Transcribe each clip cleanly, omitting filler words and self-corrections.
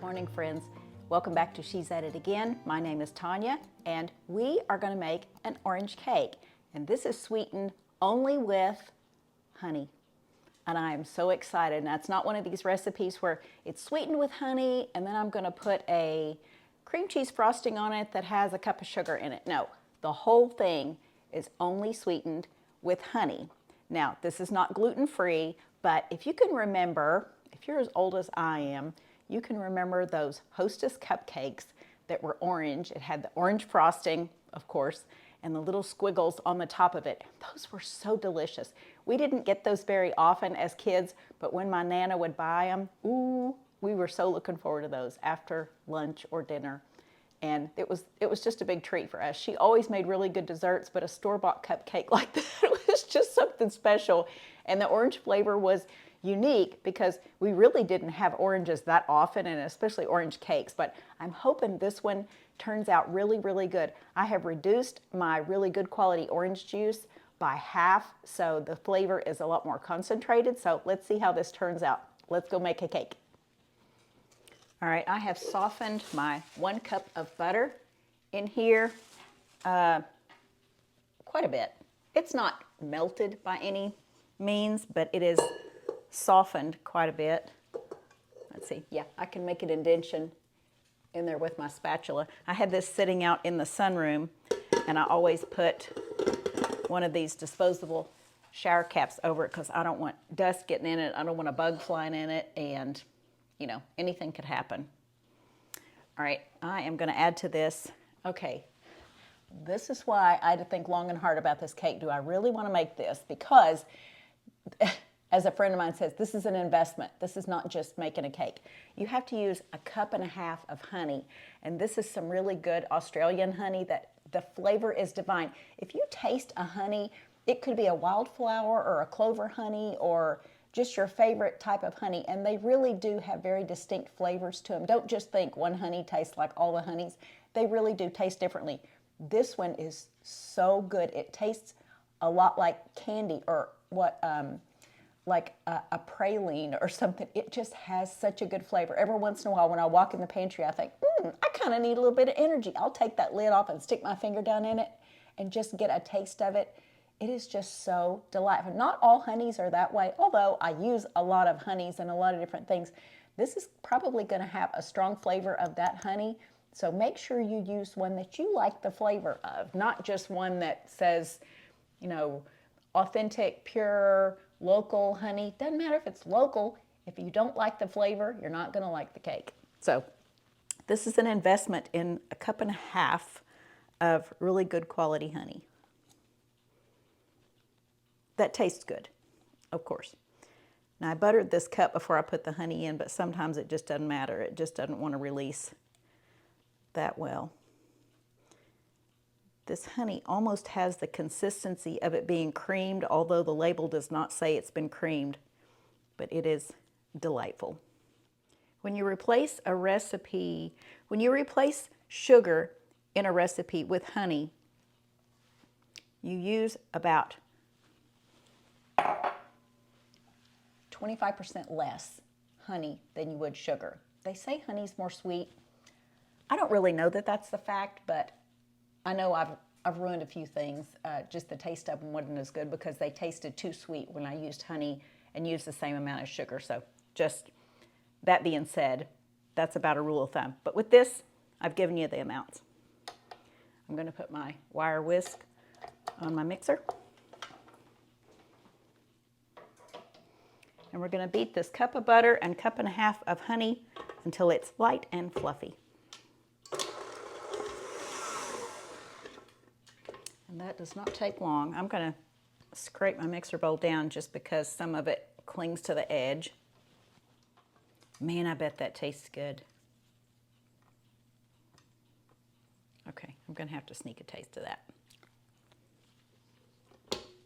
Good morning, friends. Welcome back to She's At It Again. My name is Tanya, and we are going to make an orange cake. And this is sweetened only with honey. And I am so excited. Now, it's not one of these recipes where it's sweetened with honey, and then I'm going to put a cream cheese frosting on it that has a cup of sugar in it. No, the whole thing is only sweetened with honey. Now, this is not gluten-free, but if you can remember, if you're as old as I am, you can remember those Hostess cupcakes that were orange. It had the orange frosting, of course, and the little squiggles on the top of it. Those were so delicious. We didn't get those very often as kids, but when my Nana would buy them, ooh, we were so looking forward to those after lunch or dinner. And it was just a big treat for us. She always made really good desserts, but a store-bought cupcake like that was just something special. And the orange flavor was unique because we really didn't have oranges that often, and especially orange cakes, but I'm hoping this one turns out really, really good. I have reduced my really good quality orange juice by half, so the flavor is a lot more concentrated. So let's see how this turns out. Let's go make a cake. All right, I have softened my 1 cup of butter in here quite a bit. It's not melted by any means, but it is softened quite a bit. Let's see, yeah, I can make an indentation in there with my spatula. I had this sitting out in the sunroom, and I always put one of these disposable shower caps over it because I don't want dust getting in it. I don't want a bug flying in it, and you know, anything could happen. All right, I am going to add to this. Okay, this is why I had to think long and hard about this cake. Do I really want to make this? Because as a friend of mine says, this is an investment. This is not just making a cake. You have to use 1.5 cups of honey. And this is some really good Australian honey that the flavor is divine. If you taste a honey, it could be a wildflower or a clover honey or just your favorite type of honey. And they really do have very distinct flavors to them. Don't just think one honey tastes like all the honeys. They really do taste differently. This one is so good. It tastes a lot like candy or what, like a praline or something. It just has such a good flavor. Every once in a while when I walk in the pantry, I think, I kind of need a little bit of energy. I'll take that lid off and stick my finger down in it and just get a taste of it. It is just so delightful. Not all honeys are that way, although I use a lot of honeys and a lot of different things. This is probably going to have a strong flavor of that honey, so make sure you use one that you like the flavor of, not just one that says, you know, authentic, pure, local honey. Doesn't matter if it's local. If you don't like the flavor, you're not going to like the cake. So this is an investment in 1.5 cups of really good quality honey. That tastes good, of course. Now I buttered this cup before I put the honey in, but sometimes it just doesn't matter. It just doesn't want to release that well. This honey almost has the consistency of it being creamed, although the label does not say it's been creamed, but it is delightful. When you replace a recipe, when you replace sugar in a recipe with honey, you use about 25% less honey than you would sugar. They say honey's more sweet. I don't really know that that's the fact, but I know I've ruined a few things. Just the taste of them wasn't as good because they tasted too sweet when I used honey and used the same amount of sugar. So just that being said, that's about a rule of thumb. But with this, I've given you the amounts. I'm going to put my wire whisk on my mixer. And we're going to beat this cup of butter and 1.5 cups of honey until it's light and fluffy. And that does not take long. I'm going to scrape my mixer bowl down just because some of it clings to the edge. Man, I bet that tastes good. Okay, I'm going to have to sneak a taste of that.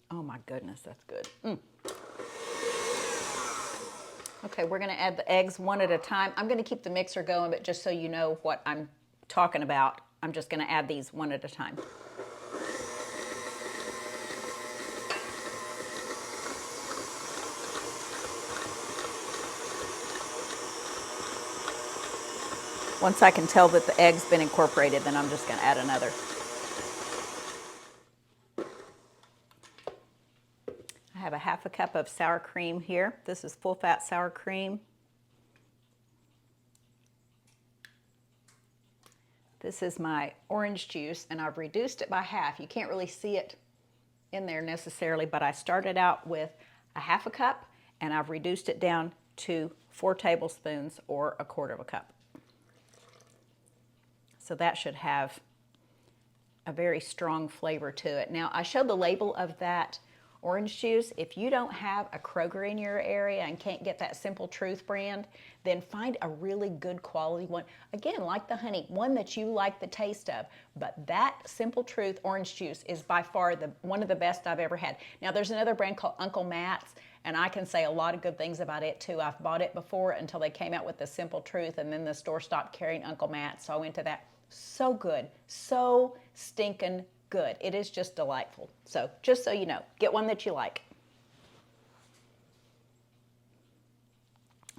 Oh my goodness, that's good. Okay, we're going to add the eggs one at a time. I'm going to keep the mixer going, but just so you know what I'm talking about, I'm just going to add these one at a time. Once I can tell that the egg's been incorporated, then I'm just going to add another. I have a half a cup of sour cream here. This is full fat sour cream. This is my orange juice, and I've reduced it by half. You can't really see it in there necessarily, but I started out with a half a cup, and I've reduced it down to 4 tablespoons or 1/4 cup. So that should have a very strong flavor to it. Now, I showed the label of that orange juice. If you don't have a Kroger in your area and can't get that Simple Truth brand, then find a really good quality one. Again, like the honey, one that you like the taste of. But that Simple Truth orange juice is by far one of the best I've ever had. Now, there's another brand called Uncle Matt's, and I can say a lot of good things about it too. I've bought it before until they came out with the Simple Truth, and then the store stopped carrying Uncle Matt's, so I went to that. So good, so stinking good. It is just delightful. So just so you know, get one that you like.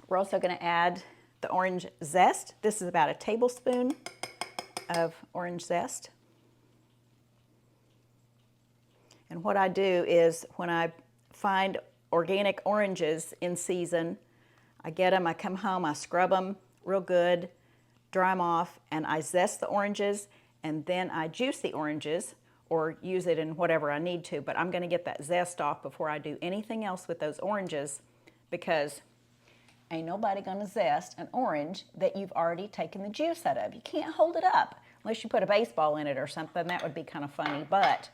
We're also going to add the orange zest. This is about a tablespoon of orange zest. And what I do is when I find organic oranges in season, I get them, I come home, I scrub them real good, dry them off, and I zest the oranges, and then I juice the oranges or use it in whatever I need to, but I'm going to get that zest off before I do anything else with those oranges, because ain't nobody going to zest an orange that you've already taken the juice out of. You can't hold it up unless you put a baseball in it or something. That would be kind of funny, but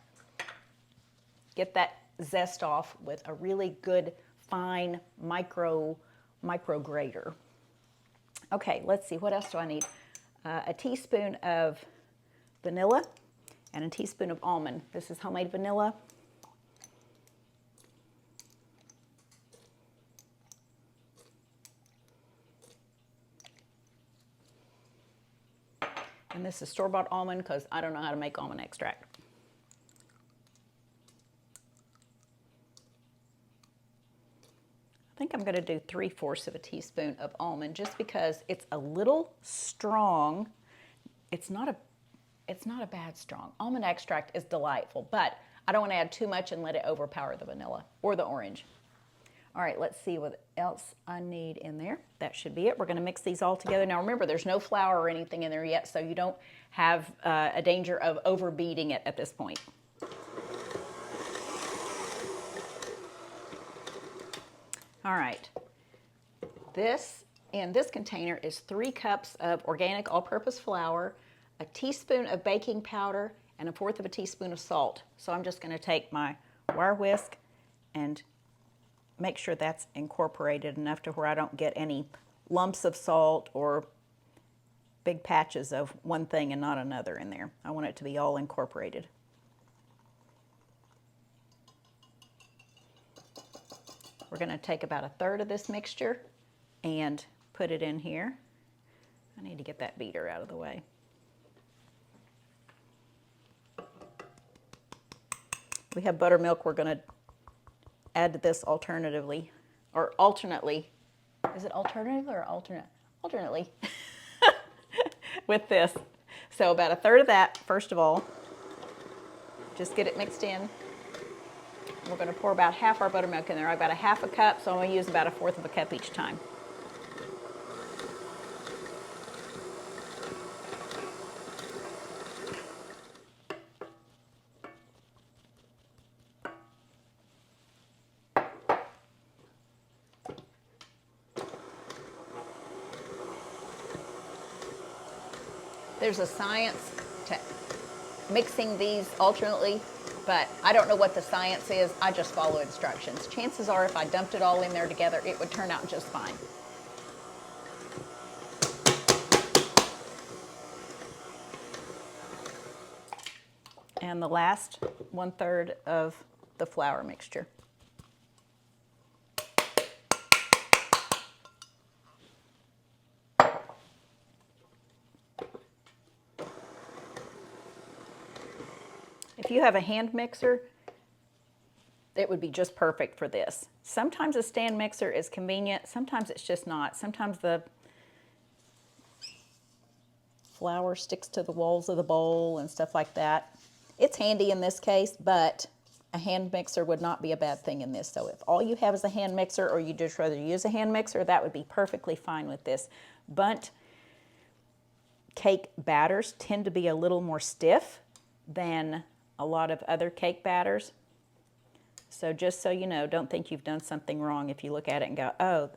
get that zest off with a really good fine micro grater. Okay, let's see, what else do I need? A teaspoon of vanilla and a teaspoon of almond. This is homemade vanilla. And this is store-bought almond because I don't know how to make almond extract. I think I'm going to do 3/4 of a teaspoon of almond just because it's a little strong. It's not a bad strong. Almond extract is delightful, but I don't want to add too much and let it overpower the vanilla or the orange. All right, let's see what else I need in there. That should be it. We're going to mix these all together. Now remember, there's no flour or anything in there yet, so you don't have a danger of overbeating it at this point. All right, in this container is 3 cups of organic all-purpose flour, a teaspoon of baking powder, and 1/4 of a teaspoon of salt. So I'm just going to take my wire whisk and make sure that's incorporated enough to where I don't get any lumps of salt or big patches of one thing and not another in there. I want it to be all incorporated. We're going to take about 1/3 of this mixture and put it in here. I need to get that beater out of the way. We have buttermilk we're going to add to this alternatively, or alternately. Is it alternative or alternate? Alternately. With this. So about 1/3 of that, first of all. Just get it mixed in. We're going to pour about half our buttermilk in there. I've got a half a cup, so I'm going to use about 1/4 of a cup each time. There's a science to mixing these alternately, but I don't know what the science is. I just follow instructions. Chances are if I dumped it all in there together, it would turn out just fine. And the last 1/3 of the flour mixture. If you have a hand mixer, it would be just perfect for this. Sometimes a stand mixer is convenient, sometimes it's just not. Sometimes flour sticks to the walls of the bowl and stuff like that. It's handy in this case, but a hand mixer would not be a bad thing in this. So if all you have is a hand mixer, or you just rather use a hand mixer, that would be perfectly fine with this. Bundt cake batters tend to be a little more stiff than a lot of other cake batters. So just so you know, don't think you've done something wrong if you look at it and go, oh,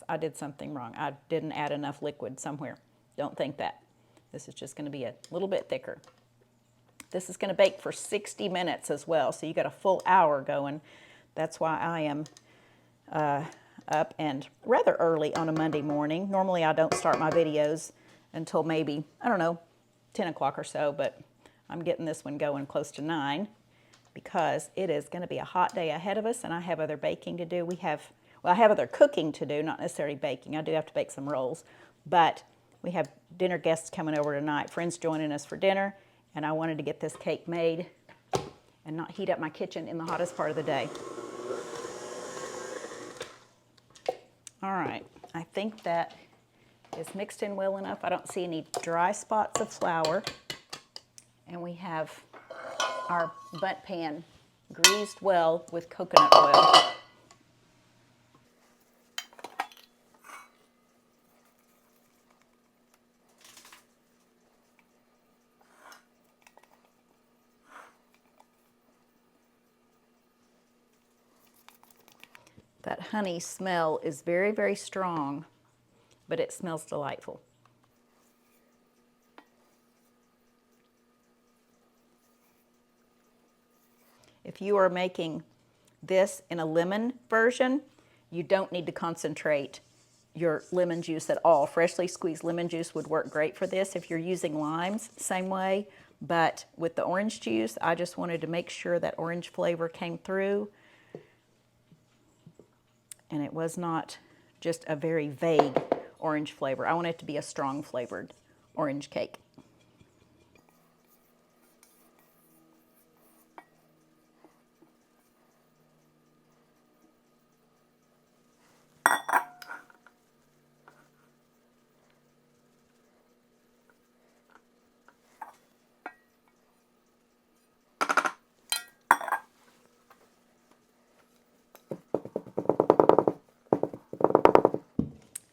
I did something wrong. I didn't add enough liquid somewhere. Don't think that. This is just going to be a little bit thicker. This is going to bake for 60 minutes as well, so you got a full hour going. That's why I am up and rather early on a Monday morning. Normally I don't start my videos until maybe, I don't know, 10 o'clock or so, but I'm getting this one going close to 9 because it is going to be a hot day ahead of us, and I have other baking to do. I have other cooking to do, not necessarily baking. I do have to bake some rolls, but we have dinner guests coming over tonight, friends joining us for dinner, and I wanted to get this cake made and not heat up my kitchen in the hottest part of the day. All right, I think that is mixed in well enough. I don't see any dry spots of flour. And we have our bundt pan greased well with coconut oil. That honey smell is very, very strong, but it smells delightful. If you are making this in a lemon version, you don't need to concentrate your lemon juice at all. Freshly squeezed lemon juice would work great for this. If you're using limes, same way. But with the orange juice, I just wanted to make sure that orange flavor came through. And it was not just a very vague orange flavor. I want it to be a strong flavored orange cake.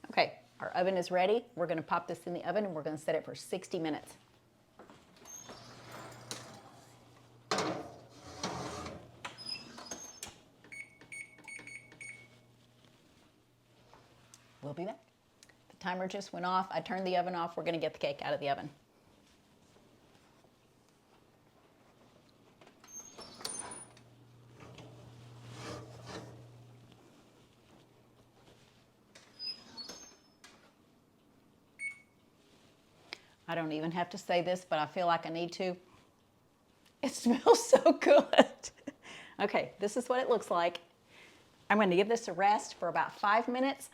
Okay, our oven is ready. We're going to pop this in the oven and we're going to set it for 60 minutes. We'll be back. The timer just went off. I turned the oven off. We're going to get the cake out of the oven. I don't even have to say this, but I feel like I need to. It smells so good. Okay, this is what it looks like. I'm going to give this a rest for about 5 minutes.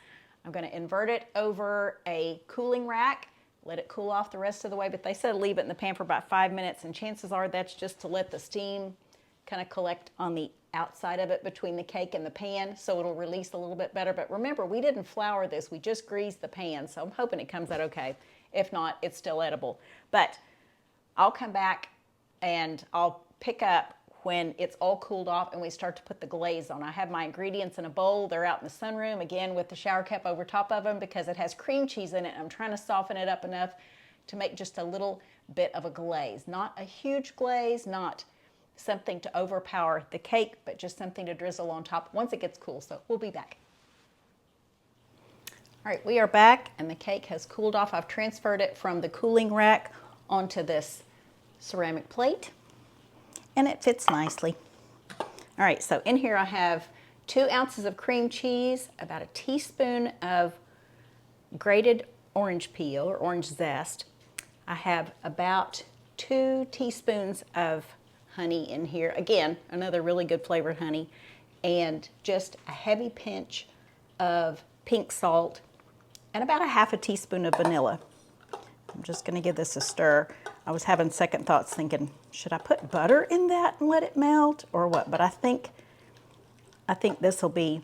I'm going to invert it over a cooling rack, let it cool off the rest of the way, but they said leave it in the pan for about 5 minutes, and chances are that's just to let the steam kind of collect on the outside of it between the cake and the pan, so it'll release a little bit better. But remember, we didn't flour this, we just greased the pan, so I'm hoping it comes out okay. If not, it's still edible. But I'll come back and I'll pick up when it's all cooled off and we start to put the glaze on. I have my ingredients in a bowl. They're out in the sunroom, again with the shower cap over top of them because it has cream cheese in it. I'm trying to soften it up enough to make just a little bit of a glaze. Not a huge glaze, not something to overpower the cake, but just something to drizzle on top once it gets cool. So we'll be back. All right, we are back and the cake has cooled off. I've transferred it from the cooling rack onto this ceramic plate and it fits nicely. All right, so in here I have 2 ounces of cream cheese, about a teaspoon of grated orange peel or orange zest. I have about 2 teaspoons of honey in here. Again, another really good flavored honey, and just a heavy pinch of pink salt and about a ½ teaspoon of vanilla. I'm just going to give this a stir. I was having second thoughts thinking, should I put butter in that and let it melt or what? But I think this will be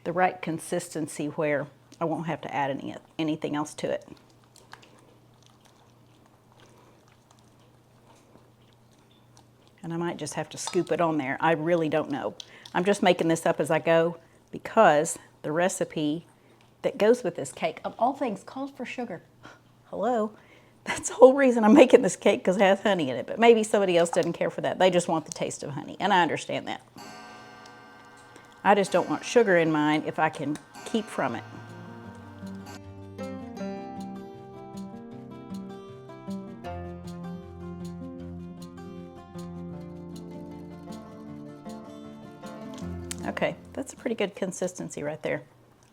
the right consistency where I won't have to add anything else to it. And I might just have to scoop it on there. I really don't know. I'm just making this up as I go because the recipe that goes with this cake, of all things, calls for sugar. Hello? That's the whole reason I'm making this cake, because it has honey in it. But maybe somebody else doesn't care for that. They just want the taste of honey, and I understand that. I just don't want sugar in mine if I can keep from it. Okay, that's a pretty good consistency right there.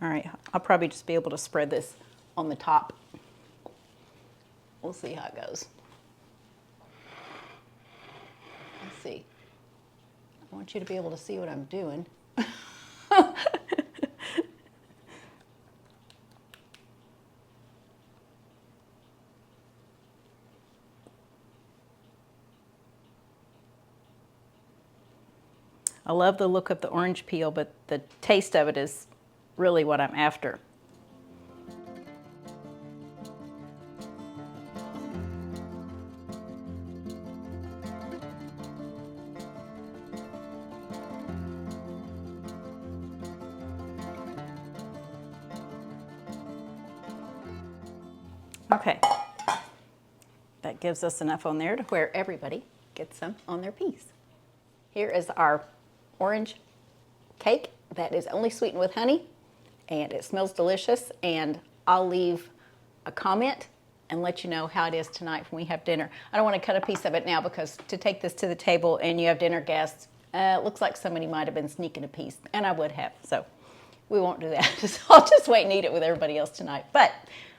All right, I'll probably just be able to spread this on the top. We'll see how it goes. Let's see. I want you to be able to see what I'm doing. I love the look of the orange peel, but the taste of it is really what I'm after. Okay, that gives us enough on there to where everybody gets some on their piece. Here is our orange cake that is only sweetened with honey, and it smells delicious, and I'll leave a comment and let you know how it is tonight when we have dinner. I don't want to cut a piece of it now because to take this to the table and you have dinner guests, it looks like somebody might have been sneaking a piece, and I would have, so we won't do that. So I'll just wait and eat it with everybody else tonight. But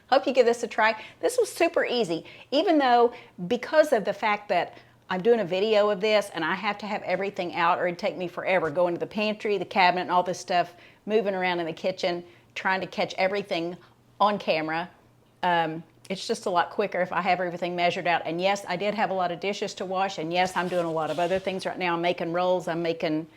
hope you give this a try. This was super easy, even though because of the fact that I'm doing a video of this and I have to have everything out or it'd take me forever going to the pantry, the cabinet, and all this stuff, moving around in the kitchen, trying to catch everything on camera. It's just a lot quicker if I have everything measured out. And yes, I did have a lot of dishes to wash, and yes, I'm doing a lot of other things right now. I'm making rolls, I'm making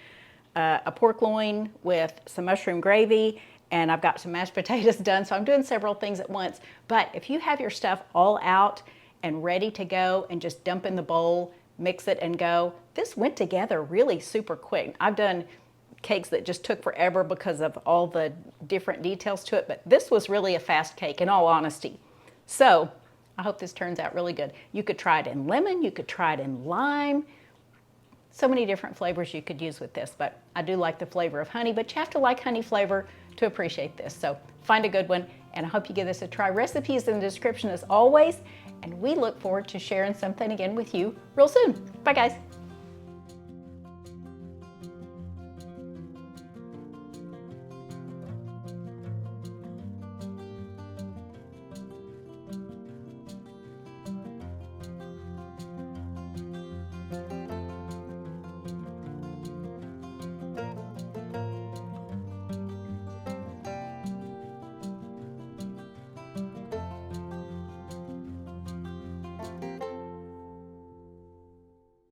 a pork loin with some mushroom gravy, and I've got some mashed potatoes done, so I'm doing several things at once. But if you have your stuff all out and ready to go and just dump in the bowl, mix it and go, this went together really super quick. I've done cakes that just took forever because of all the different details to it, but this was really a fast cake in all honesty. So I hope this turns out really good. You could try it in lemon, you could try it in lime, so many different flavors you could use with this, but I do like the flavor of honey, but you have to like honey flavor to appreciate this. So find a good one, and I hope you give this a try. Recipes in the description as always, and we look forward to sharing something again with you real soon. Bye guys.